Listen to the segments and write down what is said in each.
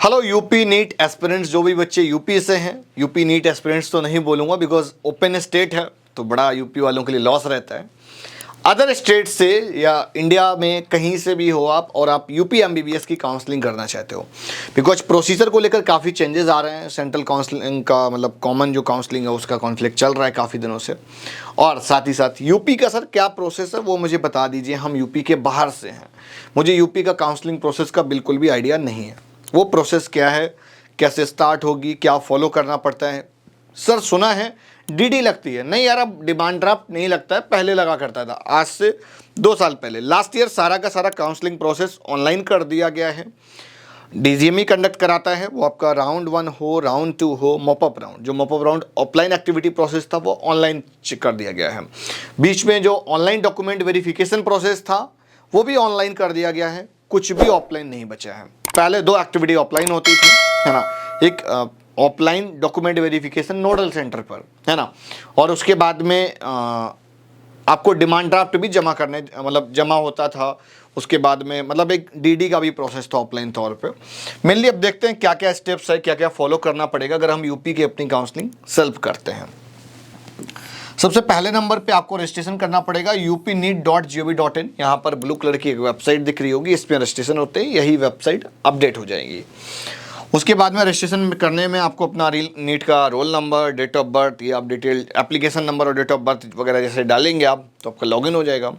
Hello UP NEET aspirants, जो भी बच्चे यूपी से हैं, यूपी नीट एस्पिरेंट्स तो नहीं बोलूँगा बिकॉज ओपन स्टेट है तो बड़ा यूपी वालों के लिए लॉस रहता है। अदर स्टेट से या इंडिया में कहीं से भी हो आप और आप यूपी एमबीबीएस की काउंसलिंग करना चाहते हो, बिकॉज प्रोसीजर को लेकर काफ़ी चेंजेस आ रहे हैं। सेंट्रल काउंसलिंग का मतलब कॉमन जो काउंसलिंग है उसका कॉन्फ्लिक्ट चल रहा है काफ़ी दिनों से, और साथ ही साथ यूपी का सर क्या प्रोसेस है वो मुझे बता दीजिए। हम यूपी के बाहर से हैं, मुझे यूपी का काउंसलिंग प्रोसेस का बिल्कुल भी आइडिया नहीं है। वो प्रोसेस क्या है, कैसे स्टार्ट होगी, क्या फॉलो करना पड़ता है। सर सुना है डीडी लगती है, नहीं यार अब डिमांड ड्राफ्ट नहीं लगता है, पहले लगा करता था, आज से 2 साल पहले। लास्ट ईयर सारा का सारा काउंसलिंग प्रोसेस ऑनलाइन कर दिया गया है। डीजीएमई कंडक्ट कराता है, वो आपका राउंड 1 हो, राउंड 2 हो, मॉपअप राउंड। जो mop up round offline activity process था वो ऑनलाइन कर दिया गया है। बीच में जो ऑनलाइन डॉक्यूमेंट वेरिफिकेशन प्रोसेस था वो भी ऑनलाइन कर दिया गया है, कुछ भी ऑफलाइन नहीं बचा है। पहले 2 एक्टिविटी ऑफलाइन होती थी, है ना, एक offline document verification nodal centre पर, है ना, और उसके बाद में आपको डिमांड ड्राफ्ट भी जमा करने मतलब जमा होता था। उसके बाद में मतलब एक डीडी का भी प्रोसेस था ऑफलाइन तौर पे। मेनली अब देखते हैं क्या क्या स्टेप्स है, क्या क्या फॉलो करना पड़ेगा अगर हम यूपी की अपनी काउंसलिंग सेल्फ करते हैं। सबसे पहले नंबर पे आपको रजिस्ट्रेशन करना पड़ेगा upneet.gov.in। यहाँ पर ब्लू कलर की एक वेबसाइट दिख रही होगी, इस पर रजिस्ट्रेशन होते ही यही वेबसाइट अपडेट हो जाएगी। उसके बाद में रजिस्ट्रेशन करने में आपको अपना नीट का roll number, date of birth, ये आप डिटेल एप्लीकेशन नंबर और डेट ऑफ बर्थ वगैरह जैसे डालेंगे आप तो आपका लॉगिन हो जाएगा।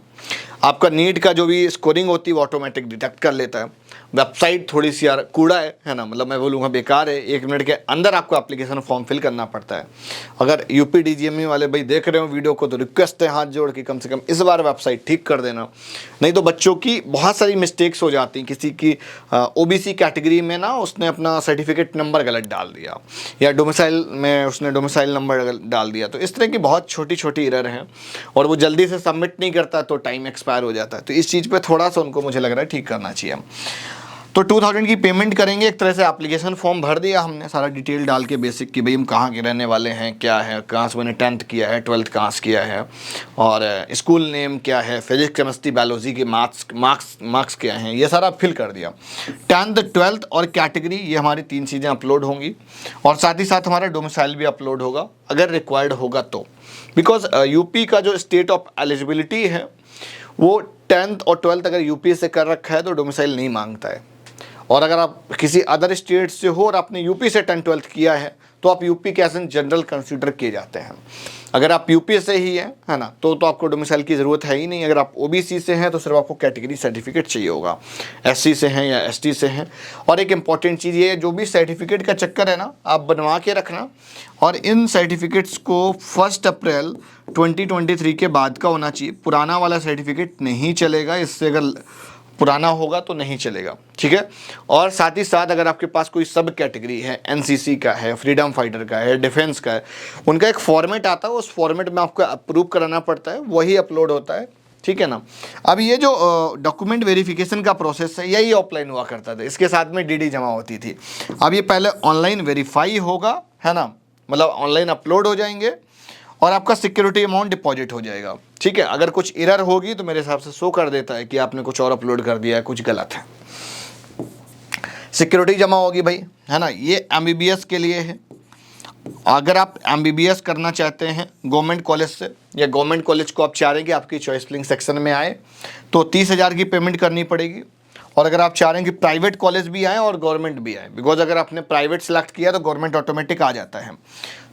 आपका नीट का जो भी स्कोरिंग होती है वो ऑटोमेटिक डिटेक्ट कर लेता है। वेबसाइट थोड़ी सी यार कूड़ा है ना, मतलब मैं बोलूँगा बेकार है। 1 मिनट के अंदर आपको एप्लीकेशन फॉर्म फिल करना पड़ता है। अगर यूपी डीजीएमई वाले भाई देख रहे हो वीडियो को तो रिक्वेस्ट है हाथ जोड़ के कम से कम इस बार वेबसाइट ठीक कर देना, नहीं तो बच्चों की बहुत सारी मिस्टेक्स हो जाती हैं। किसी की ओबीसी कैटेगरी में ना उसने अपना सर्टिफिकेट नंबर गलत डाल दिया, या डोमिसाइल में उसने डोमिसाइल नंबर डाल दिया, तो इस तरह की बहुत छोटी छोटी एरर हैं और वो जल्दी से सबमिट नहीं करता तो टाइम एक्सपायर हो जाता है। तो इस चीज़ पे थोड़ा सा उनको मुझे लग रहा है ठीक करना चाहिए। तो 2000 की पेमेंट करेंगे, एक तरह से एप्लीकेशन फॉर्म भर दिया हमने सारा डिटेल डाल के बेसिक कि भाई हम कहाँ के रहने वाले हैं, क्या है, कहाँ से मैंने 10th किया है, 12th कहाँ से किया है, और स्कूल नेम क्या है, फिजिक्स केमिस्ट्री बायोलॉजी के मार्क्स क्या हैं, ये सारा फिल कर दिया। 10th 12th और कैटेगरी, ये हमारी 3 चीज़ें अपलोड होंगी, और साथ ही साथ हमारा डोमिसाइल भी अपलोड होगा अगर रिक्वायर्ड होगा तो। बिकॉज यूपी का जो स्टेट ऑफ एलिजिबिलिटी है वो 10th और 12th अगर यूपी से कर रखा है तो डोमिसाइल नहीं मांगता है। और अगर आप किसी अदर स्टेट से हो और आपने यूपी से 10th 12th किया है तो आप यूपी के एज एन जनरल कंसीडर किए जाते हैं। अगर आप यूपी से ही हैं, है ना, तो आपको डोमिसाइल की ज़रूरत है ही नहीं। अगर आप ओबीसी से हैं तो सिर्फ आपको कैटेगरी सर्टिफिकेट चाहिए होगा, एससी से हैं या एसटी से हैं। और एक इम्पॉर्टेंट चीज़ ये है, जो भी सर्टिफिकेट का चक्कर है ना, आप बनवा के रखना, और इन सर्टिफिकेट्स को 1 अप्रैल 2023 के बाद का होना चाहिए। पुराना वाला सर्टिफिकेट नहीं चलेगा, इससे अगर पुराना होगा तो नहीं चलेगा, ठीक है। और साथ ही साथ अगर आपके पास कोई सब कैटेगरी है, एनसीसी का है, फ्रीडम फाइटर का है, डिफेंस का है, उनका एक फॉर्मेट आता है, उस फॉर्मेट में आपको अप्रूव कराना पड़ता है, वही अपलोड होता है, ठीक है ना। अब ये जो डॉक्यूमेंट वेरिफिकेशन का प्रोसेस है यही ऑफलाइन हुआ करता था, इसके साथ में डीडी जमा होती थी। अब ये पहले ऑनलाइन वेरीफाई होगा, है ना, मतलब ऑनलाइन अपलोड हो जाएंगे और आपका सिक्योरिटी अमाउंट डिपॉजिट हो जाएगा, ठीक है। अगर कुछ एरर होगी तो मेरे हिसाब से शो कर देता है कि आपने कुछ और अपलोड कर दिया है, कुछ गलत है। सिक्योरिटी जमा होगी भाई, है ना। ये एमबीबीएस के लिए है। अगर आप एमबीबीएस करना चाहते हैं गवर्नमेंट कॉलेज से, या गवर्नमेंट कॉलेज को आप चाह रहे हैं कि आपकी चॉइस फिलिंग सेक्शन में आए, तो 30,000 की पेमेंट करनी पड़ेगी। और अगर आप चाह रहे हैं कि प्राइवेट कॉलेज भी आए और गवर्नमेंट भी आए, बिकॉज अगर आपने प्राइवेट सेलेक्ट किया तो गवर्नमेंट ऑटोमेटिक आ जाता है,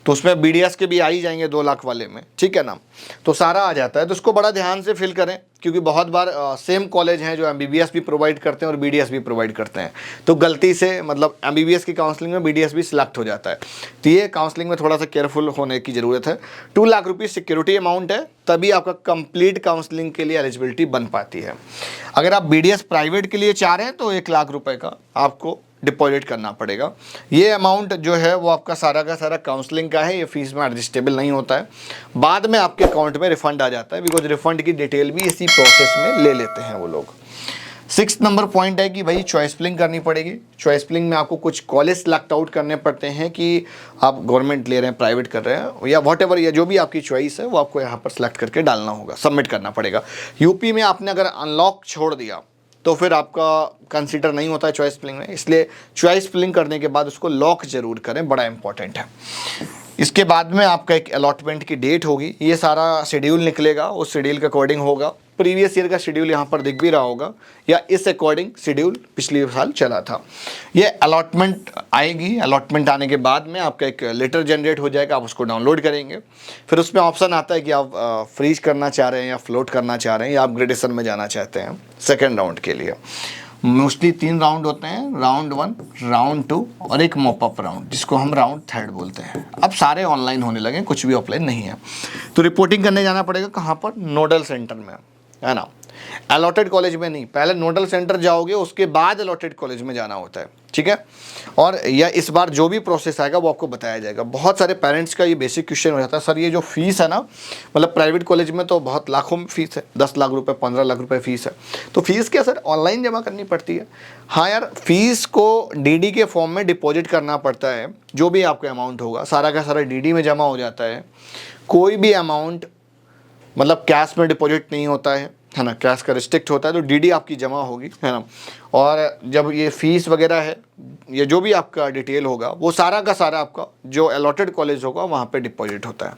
तो उसमें बीडीएस के भी आ ही जाएंगे 2 लाख वाले में, ठीक है ना, तो सारा आ जाता है। तो उसको बड़ा ध्यान से फिल करें, क्योंकि बहुत बार सेम कॉलेज हैं जो एमबीबीएस भी प्रोवाइड करते हैं और बीडीएस भी प्रोवाइड करते हैं, तो गलती से मतलब एमबीबीएस की काउंसलिंग में बीडीएस भी सिलेक्ट हो जाता है। तो ये काउंसलिंग में थोड़ा सा केयरफुल होने की ज़रूरत है। 2 लाख रुपये सिक्योरिटी अमाउंट है, तभी आपका कंप्लीट काउंसलिंग के लिए एलिजिबिलिटी बन पाती है। अगर आप बीडीएस प्राइवेट के लिए चाह रहे हैं तो 1 लाख रुपये का आपको डिपॉजिट करना पड़ेगा। ये अमाउंट जो है वो आपका सारा का सारा काउंसलिंग का है, ये फीस में एडजस्टेबल नहीं होता है, बाद में आपके अकाउंट में रिफंड आ जाता है, बिकॉज रिफंड की डिटेल भी इसी प्रोसेस में ले लेते हैं वो लोग। 6 नंबर पॉइंट है कि भाई चॉइस फिलिंग करनी पड़ेगी। चॉइस फिलिंग में आपको कुछ कॉलेज सेलेक्ट आउट करने पड़ते हैं कि आप गवर्नमेंट ले रहे हैं, प्राइवेट कर रहे हैं, या वॉट एवर, या जो भी आपकी चॉइस है वो आपको यहाँ पर सेलेक्ट करके डालना होगा, सबमिट करना पड़ेगा। यूपी में आपने अगर अनलॉक छोड़ दिया तो फिर आपका कंसीडर नहीं होता है चॉइस फिलिंग में। इसलिए चॉइस फिलिंग करने के बाद उसको लॉक जरूर करें, बड़ा इंपॉर्टेंट है। इसके बाद में आपका एक अलॉटमेंट की डेट होगी, ये सारा शेड्यूल निकलेगा, उस शेड्यूल के अकॉर्डिंग होगा। प्रीवियस ईयर का शेड्यूल यहाँ पर दिख भी रहा होगा, या इस अकॉर्डिंग शेड्यूल पिछले साल चला था। ये अलॉटमेंट आएगी, अलॉटमेंट आने के बाद में आपका एक लेटर जनरेट हो जाएगा, आप उसको डाउनलोड करेंगे। फिर उसमें ऑप्शन आता है कि आप फ्रीज करना चाह रहे हैं या फ्लोट करना चाह रहे हैं या अपग्रेडेशन में जाना चाहते हैं सेकेंड राउंड के लिए। मोस्टली 3 राउंड होते हैं, राउंड 1, राउंड 2 और एक मॉपअप राउंड, जिसको हम राउंड 3 बोलते हैं। अब सारे ऑनलाइन होने लगे, कुछ भी ऑफलाइन नहीं है। तो रिपोर्टिंग करने जाना पड़ेगा कहाँ पर? नोडल सेंटर में, है ना, अलॉटेड कॉलेज में नहीं। पहले नोडल सेंटर जाओगे, उसके बाद अलॉटेड कॉलेज में जाना होता है, ठीक है। और या इस बार जो भी प्रोसेस आएगा वो आपको बताया जाएगा। बहुत सारे पेरेंट्स का ये बेसिक क्वेश्चन हो जाता है, सर ये जो फीस है ना, मतलब प्राइवेट कॉलेज में तो बहुत लाखों में फीस है, 10 लाख रुपए 15 लाख रुपए फीस है, तो फीस क्या सर ऑनलाइन जमा करनी पड़ती है? हाँ यार, फीस को डीडी के फॉर्म में डिपॉजिट करना पड़ता है। जो भी आपका अमाउंट होगा सारा का सारा डीडी में जमा हो जाता है। कोई भी अमाउंट मतलब कैश में डिपॉजिट नहीं होता है ना, कैश का रिस्ट्रिक्ट होता है, तो डीडी आपकी जमा होगी, है ना। और जब ये फीस वगैरह है, ये जो भी आपका डिटेल होगा वो सारा का सारा आपका जो अलॉटेड कॉलेज होगा वहाँ पे डिपॉजिट होता है।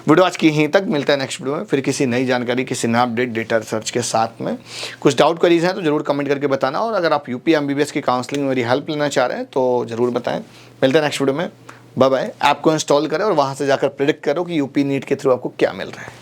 वीडियो आज की यहीं तक, मिलता है नेक्स्ट वीडियो में फिर किसी नई जानकारी, किसी नया अपडेट डेटा रिसर्च के साथ में। कुछ डाउट क्वेरीज हैं तो ज़रूर कमेंट करके बताना, और अगर आप यूपी MBBS की काउंसलिंग में मेरी हेल्प लेना चाह रहे हैं तो ज़रूर बताएँ। मिलते हैं नेक्स्ट वीडियो में, बाय बाय। ऐप को इंस्टॉल करें और वहाँ से जाकर प्रेडिक्ट करो कि यूपी नीट के थ्रू आपको क्या मिल रहा है।